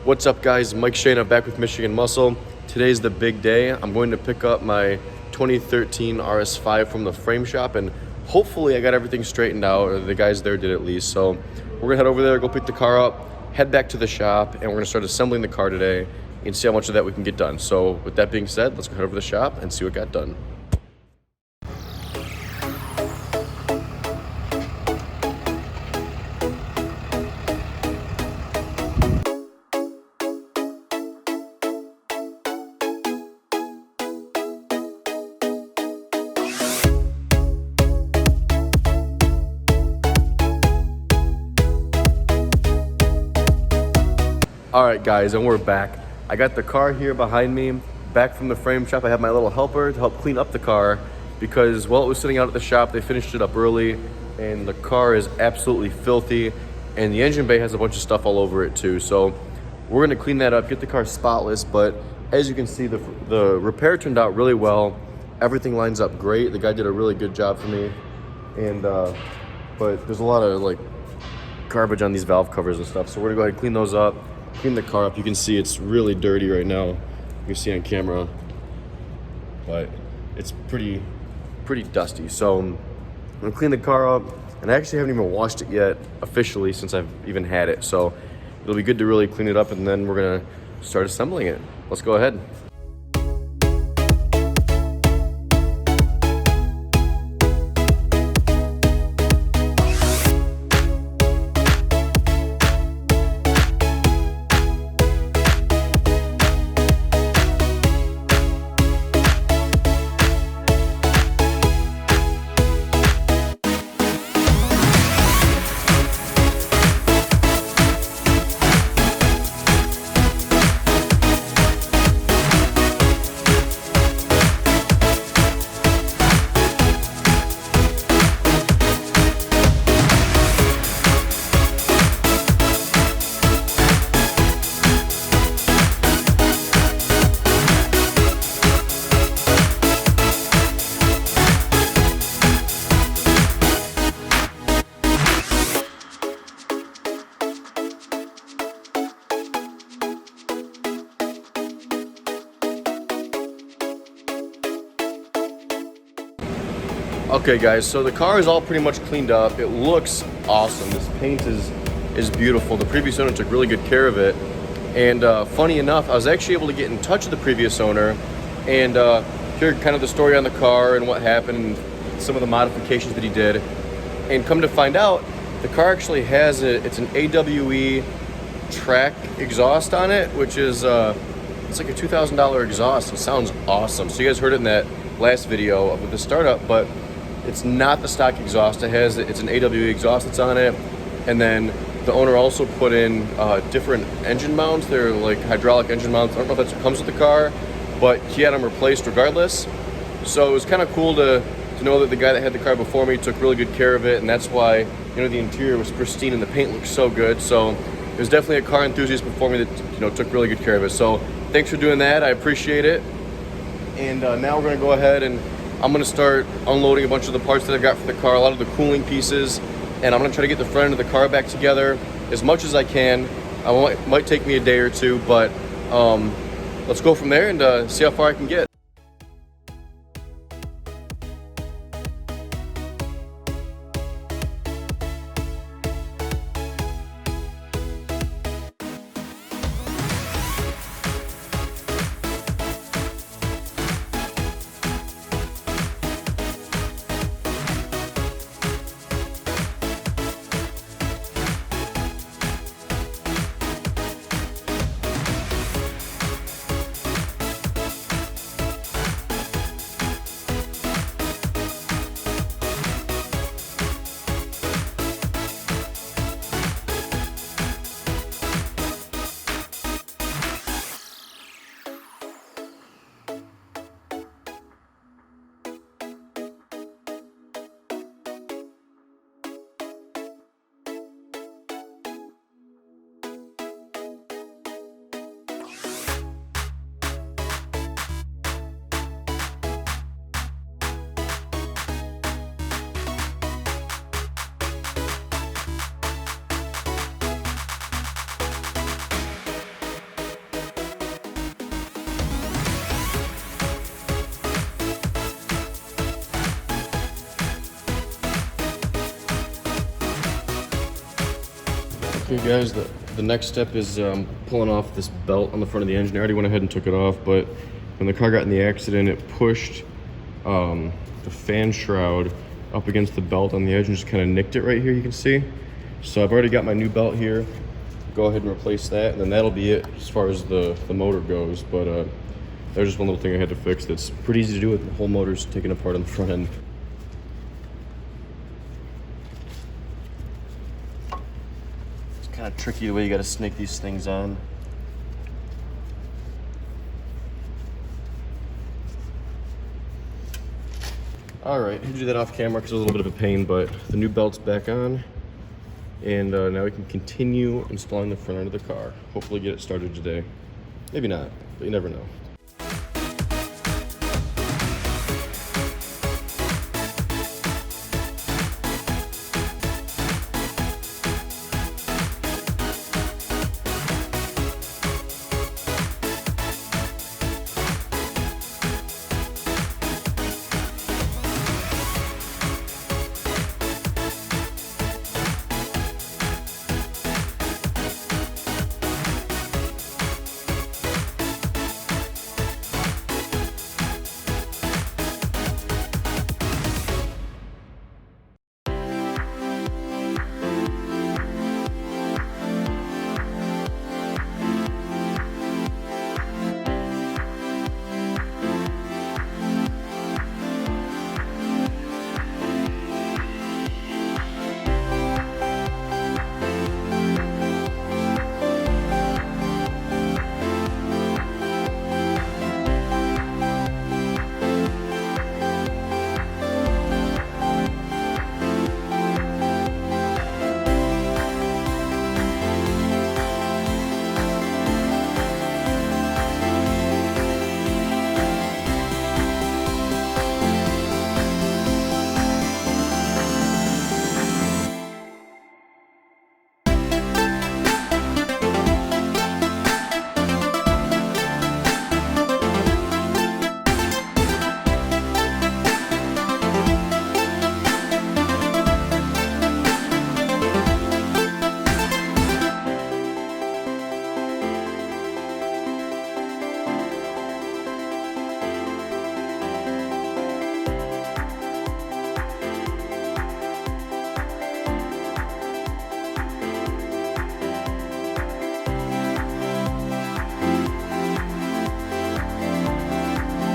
What's up, guys? Mike Shane. I'm back with Michigan Muscle. Today's the big day. I'm going to pick up my 2013 RS5 from the frame shop, and hopefully I got everything straightened out, or the guys there did at least. So we're gonna head over there, go pick the car up, head back to the shop, and we're gonna start assembling the car today and see how much of that we can get done. So with that being said, let's go head over to the shop and see what got done. All right, guys, and we're back. I got the car here behind me, back from the frame shop. I have my little helper to help clean up the car because while it was sitting out at the shop, they finished it up early, and the car is absolutely filthy, and the engine bay has a bunch of stuff all over it too. So we're gonna clean that up, get the car spotless, but as you can see, the repair turned out really well. Everything lines up great. The guy did a really good job for me, and but there's a lot of like garbage on these valve covers and stuff. So we're gonna go ahead and clean those up. Clean the car up. You can see it's really dirty right now. You can see on camera, but it's pretty dusty. So I'm gonna clean the car up, and I actually haven't even washed it yet officially since I've even had it. So it'll be good to really clean it up, and then we're gonna start assembling it. Let's go ahead. Okay, guys, so the car is all pretty much cleaned up. It looks awesome. This paint is beautiful. The previous owner took really good care of it. And funny enough, I was actually able to get in touch with the previous owner and hear kind of the story on the car and what happened, and some of the modifications that he did. And come to find out, the car actually has it's an AWE track exhaust on it, which is it's like a $2,000 exhaust. It sounds awesome. So you guys heard it in that last video with the startup, but it's not the stock exhaust. It's an AWE exhaust that's on it. And then the owner also put in different engine mounts. They're like hydraulic engine mounts. I don't know if that comes with the car, but he had them replaced regardless. So it was kind of cool to know that the guy that had the car before me took really good care of it, and that's why, you know, the interior was pristine and the paint looked so good. So there's definitely a car enthusiast before me that, you know, took really good care of it. So thanks for doing that. I appreciate it. And now we're gonna go ahead and I'm gonna start unloading a bunch of the parts that I got for the car, a lot of the cooling pieces, and I'm gonna try to get the front end of the car back together as much as I can. It might take me a day or two, but let's go from there and see how far I can get. Okay guys, the next step is pulling off this belt on the front of the engine. I already went ahead and took it off, but when the car got in the accident, it pushed the fan shroud up against the belt on the edge and just kind of nicked it right here, you can see. So I've already got my new belt here. Go ahead and replace that, and then that'll be it as far as the motor goes. But there's just one little thing I had to fix that's pretty easy to do with the whole motor's taken apart on the front end. Kind of tricky the way you got to snake these things on. All right, I had to do that off camera because it was a little bit of a pain, but the new belt's back on, and now we can continue installing the front end of the car. Hopefully get it started today. Maybe not, but you never know.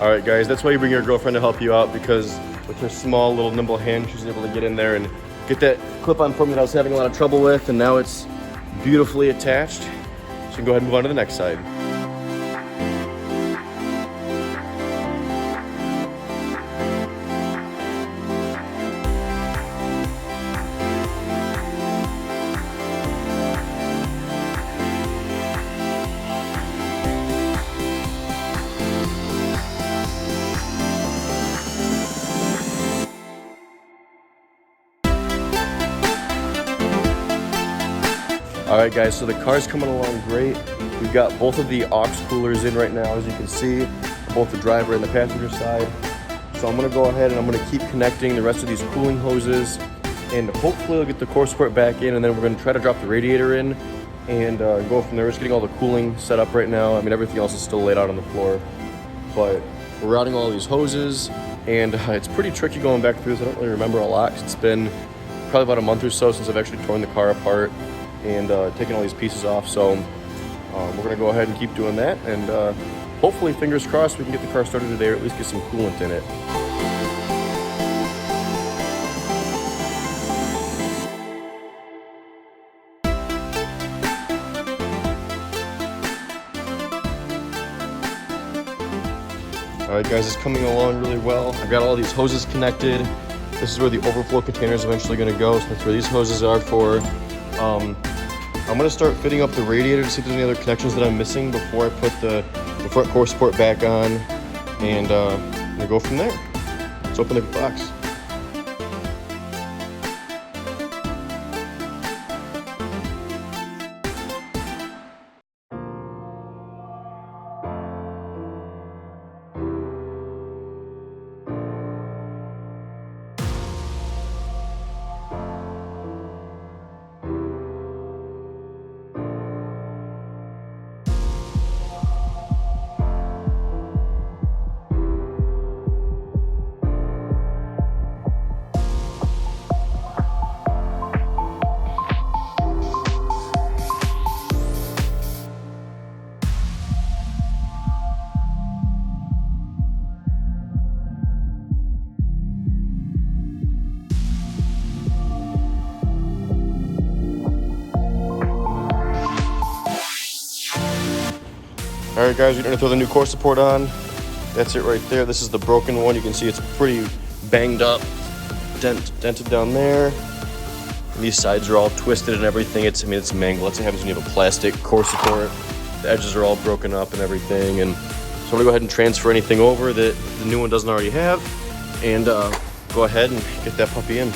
All right, guys, that's why you bring your girlfriend to help you out, because with her small little nimble hand, she's able to get in there and get that clip on for me that I was having a lot of trouble with, and now it's beautifully attached. So you can go ahead and move on to the next side. All right, guys, so the car's coming along great. We've got both of the aux coolers in right now, as you can see, both the driver and the passenger side. So I'm gonna go ahead and I'm gonna keep connecting the rest of these cooling hoses, and hopefully I'll get the core support back in, and then we're gonna try to drop the radiator in and go from there. We're just getting all the cooling set up right now. I mean, everything else is still laid out on the floor, but we're routing all these hoses, and it's pretty tricky going back through this. I don't really remember a lot, 'cause it's been probably about a month or so since I've actually torn the car apart and taking all these pieces off. So we're gonna go ahead and keep doing that, and hopefully, fingers crossed, we can get the car started today, or at least get some coolant in it. All right, guys, it's coming along really well. I've got all these hoses connected. This is where the overflow container is eventually gonna go, so that's where these hoses are for. I'm gonna start fitting up the radiator to see if there's any other connections that I'm missing before I put the front core support back on, and I'm gonna go from there. Let's open the box. All right, guys, we're gonna throw the new core support on. That's it right there. This is the broken one. You can see it's pretty banged up, dented down there. And these sides are all twisted and everything. It's mangled. That's what happens when you have a plastic core support. The edges are all broken up and everything. And so I'm gonna go ahead and transfer anything over that the new one doesn't already have, and go ahead and get that puppy in.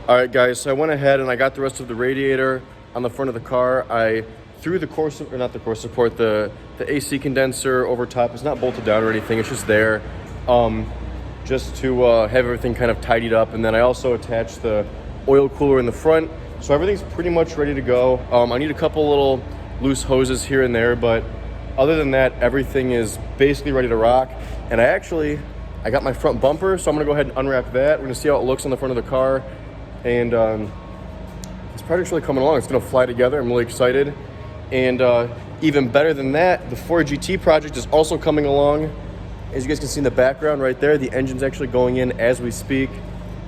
All right, guys, so I went ahead and I got the rest of the radiator on the front of the car. I threw the core, or not the core support, the AC condenser over top. It's not bolted down or anything, it's just there, just to have everything kind of tidied up. And then I also attached the oil cooler in the front. So everything's pretty much ready to go. I need a couple little loose hoses here and there, but other than that, everything is basically ready to rock. And I got my front bumper, so I'm gonna go ahead and unwrap that. We're gonna see how it looks on the front of the car. And this project's really coming along. It's gonna fly together. I'm really excited. And even better than that, the Ford GT project is also coming along. As you guys can see in the background right there, the engine's actually going in as we speak.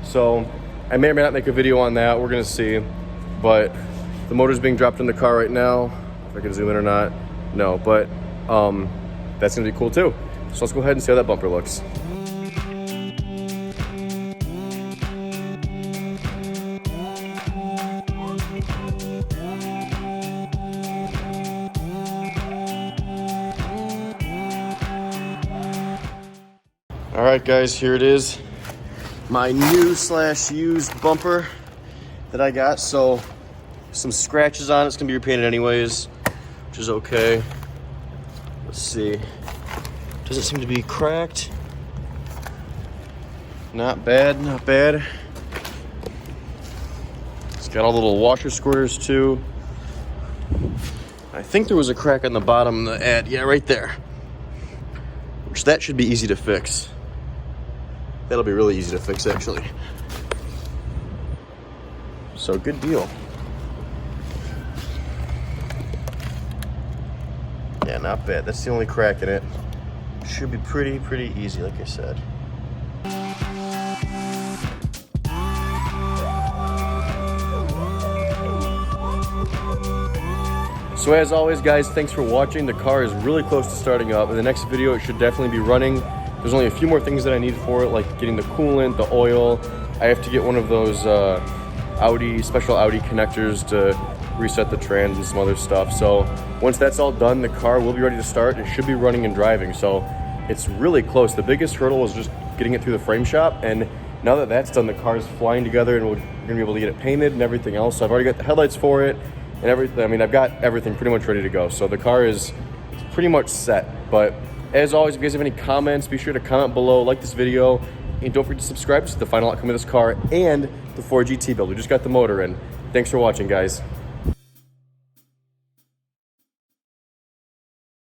So I may or may not make a video on that. We're gonna see. But the motor's being dropped in the car right now. If I can zoom in or not, no. But that's gonna be cool too. So let's go ahead and see how that bumper looks. All right, guys, here it is. My new / used bumper that I got. So some scratches on it. It's gonna be repainted anyways, which is okay. Let's see. Doesn't seem to be cracked. Not bad, not bad. It's got all the little washer squirters too. I think there was a crack on the bottom of the ad. Yeah, right there. Which that should be easy to fix. That'll be really easy to fix, actually. So good deal. Yeah, not bad. That's the only crack in it. Should be pretty easy, like I said. So as always, guys, thanks for watching. The car is really close to starting up. In the next video, it should definitely be running. There's only a few more things that I need for it, like getting the coolant, the oil. I have to get one of those special Audi connectors to reset the trans and some other stuff. So Once that's all done, the car will be ready to start. It should be running and driving, so it's really close. The biggest hurdle was just getting it through the frame shop, and now that that's done, the car is flying together, and we're gonna be able to get it painted and everything else. So I've already got the headlights for it and everything. I mean, I've got everything pretty much ready to go. So the car is pretty much set. But as always, if you guys have any comments, be sure to comment below, like this video, and don't forget to subscribe to see the final outcome of this car and the Ford GT build. We just got the motor in. Thanks for watching, guys.